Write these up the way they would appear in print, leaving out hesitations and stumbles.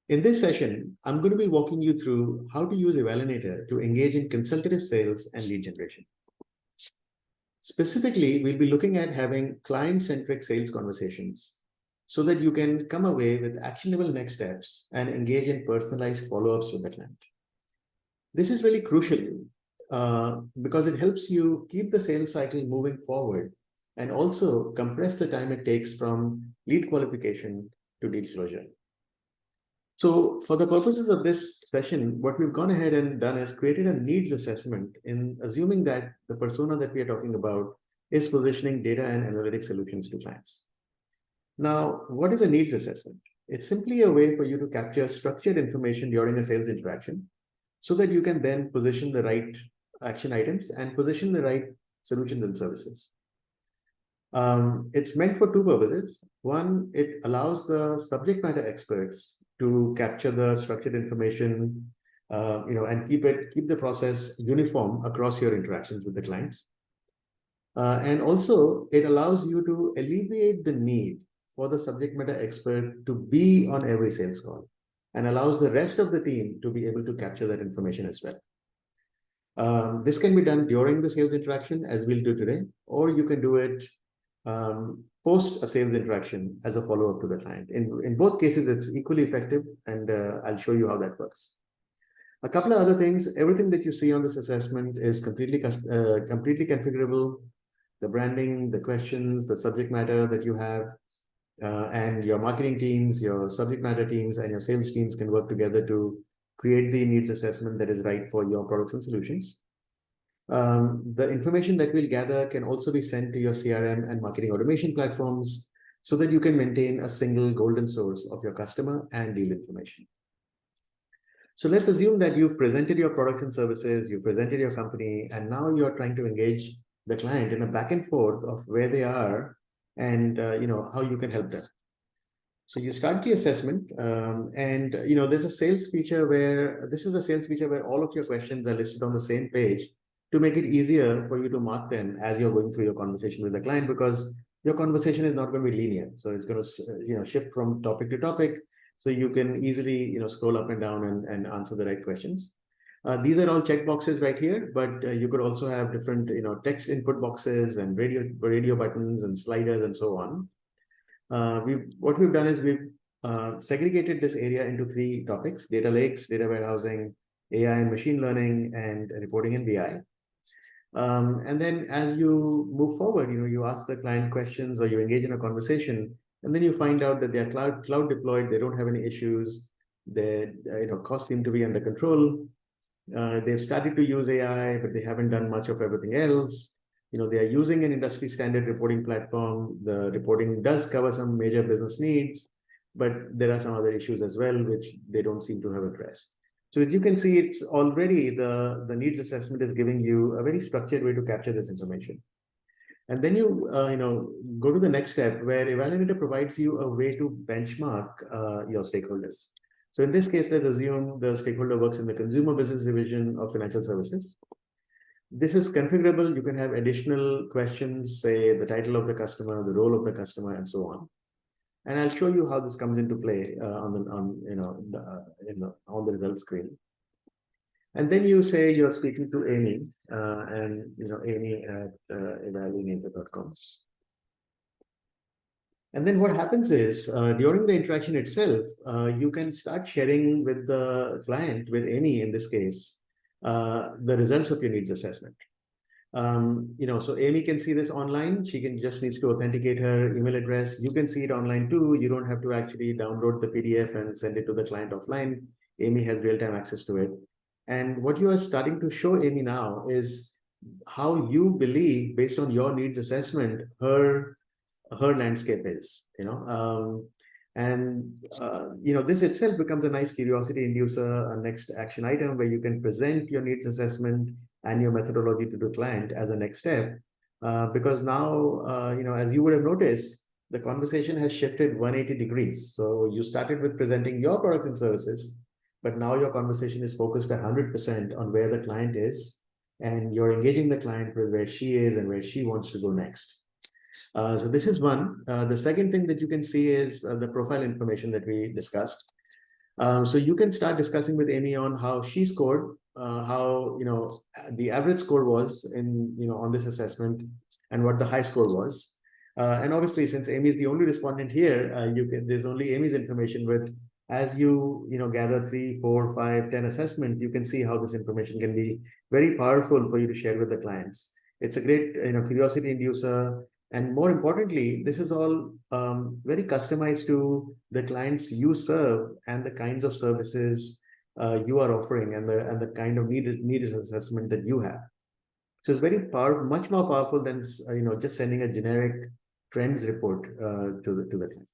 In this session, I'm going to be walking you through how to use Evalinator to engage in consultative sales and lead generation. Specifically, we'll be looking at having client-centric sales conversations so that you can come away with actionable next steps and engage in personalized follow-ups with the client. This is really crucial because it helps you keep the sales cycle moving forward and also compress the time it takes from lead qualification to deal closure. So for the purposes of this session, what we've gone ahead and done is created a needs assessment in assuming that the persona that we are talking about is positioning data and analytics solutions to clients. Now, what is a needs assessment? It's simply a way for you to capture structured information during a sales interaction so that you can then position the right action items and position the right solutions and services. It's meant for two purposes. One, it allows the subject matter experts to capture the structured information, and keep the process uniform across your interactions with the clients. And also, it allows you to alleviate the need for the subject matter expert to be on every sales call and allows the rest of the team to be able to capture that information as well. This can be done during the sales interaction, as we'll do today, or you can do it post a sales interaction as a follow-up to the client. In both cases, it's equally effective, and I'll show you how that works. A couple of other things, everything that you see on this assessment is completely configurable. The branding, the questions, the subject matter that you have, and your marketing teams, your subject matter teams, and your sales teams can work together to create the needs assessment that is right for your products and solutions. The information that we'll gather can also be sent to your CRM and marketing automation platforms so that you can maintain a single golden source of your customer and deal information. So let's assume that you've presented your products and services, you've presented your company, and now you're trying to engage the client in a back and forth of where they are and how you can help them. So you start the assessment, and there's a sales feature where this is a sales feature where all of your questions are listed on the same page to make it easier for you to mark them as you're going through your conversation with the client, because your conversation is not going to be linear. So it's going to shift from topic to topic. So you can easily scroll up and down and answer the right questions. These are all check boxes right here, but you could also have different text input boxes and radio buttons and sliders and so on. What we've done is we've segregated this area into three topics: data lakes, data warehousing, AI and machine learning, and reporting in BI. And then as you move forward, you ask the client questions or you engage in a conversation, and then you find out that they're cloud deployed, they don't have any issues, their costs seem to be under control. They've started to use AI, but they haven't done much of everything else. They are using an industry standard reporting platform. The reporting does cover some major business needs, but there are some other issues as well, which they don't seem to have addressed. So as you can see, it's already the needs assessment is giving you a very structured way to capture this information. And then you go to the next step where Evalinator provides you a way to benchmark your stakeholders. So in this case, let's assume the stakeholder works in the consumer business division of financial services. This is configurable. You can have additional questions, say the title of the customer, the role of the customer, and so on. And I'll show you how this comes into play on the result screen. And then you say you're speaking to Amy, Amy at evalinator.com. And then what happens is during the interaction itself, you can start sharing with the client, with Amy in this case, the results of your needs assessment. So Amy can see this online. She just needs to authenticate her email address. You can see it online too. You don't have to actually download the PDF and send it to the client offline. Amy has real-time access to it. And what you are starting to show Amy now is how you believe, based on your needs assessment, her landscape is, this itself becomes a nice curiosity inducer, a next action item where you can present your needs assessment and your methodology to the client as a next step, because now, as you would have noticed, the conversation has shifted 180 degrees. So you started with presenting your products and services, but now your conversation is focused 100% on where the client is, and you're engaging the client with where she is and where she wants to go next. So this is one. The second thing that you can see is the profile information that we discussed. So you can start discussing with Amy on how she scored, how the average score was in on this assessment, and what the high score was. And obviously, since Amy is the only respondent here, there's only Amy's information. But as you gather 3, 4, 5, 10 assessments, you can see how this information can be very powerful for you to share with the clients. It's a great curiosity inducer. And more importantly, this is all very customized to the clients you serve and the kinds of services you are offering, and the kind of needs assessment that you have. So it's very much more powerful than just sending a generic trends report to the client.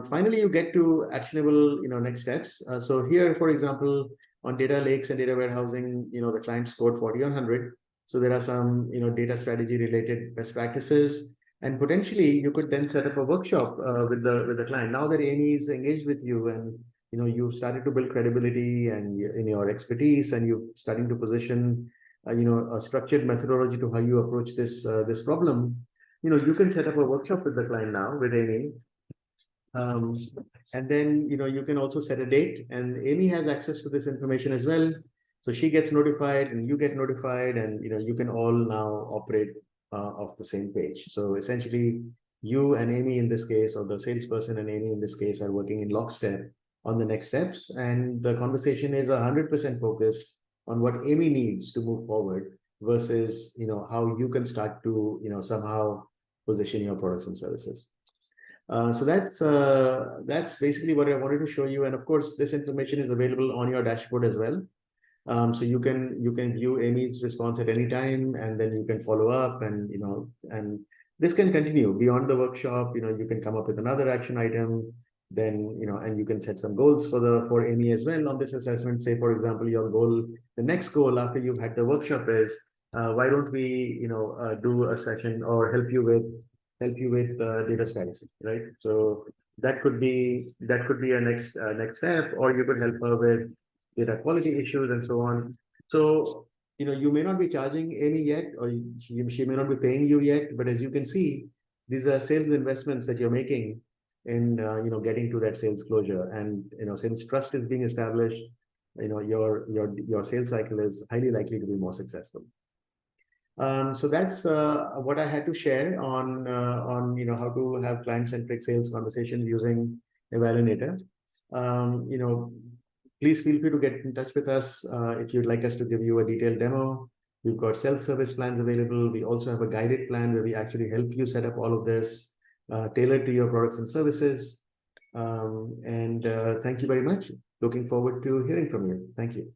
Finally, you get to actionable next steps. So here, for example, on data lakes and data warehousing, the client scored 40 on 100. So there are some data strategy related best practices, and potentially you could then set up a workshop with the client. Now that Amy is engaged with you, and you've started to build credibility and in your expertise, and you're starting to position a structured methodology to how you approach this problem. You can set up a workshop with the client now with Amy. Um, and then you can also set a date, and Amy has access to this information as well. So she gets notified and you get notified, and you can all now operate off the same page. So essentially, you and Amy in this case, or the salesperson and Amy in this case, are working in lockstep on the next steps, and the conversation is 100% focused on what Amy needs to move forward versus how you can start to somehow position your products and services. So that's basically what I wanted to show you. And of course, this information is available on your dashboard as well. So you can view Amy's response at any time, and then you can follow up, and and this can continue beyond the workshop. You can come up with another action item, then and you can set some goals for Amy as well on this assessment. Say, for example, your goal, the next goal after you've had the workshop is, why don't we do a session or help you with data strategy, right? So that could be a next step, or you could help her with data quality issues and so on. So you may not be charging Amy yet, or she may not be paying you yet, but as you can see, these are sales investments that you're making in getting to that sales closure. And since trust is being established, your sales cycle is highly likely to be more successful. So that's what I had to share on how to have client-centric sales conversations using Evalinator. Please feel free to get in touch with us if you'd like us to give you a detailed demo. We've got self-service plans available. We also have a guided plan where we actually help you set up all of this tailored to your products and services. And thank you very much. Looking forward to hearing from you. Thank you.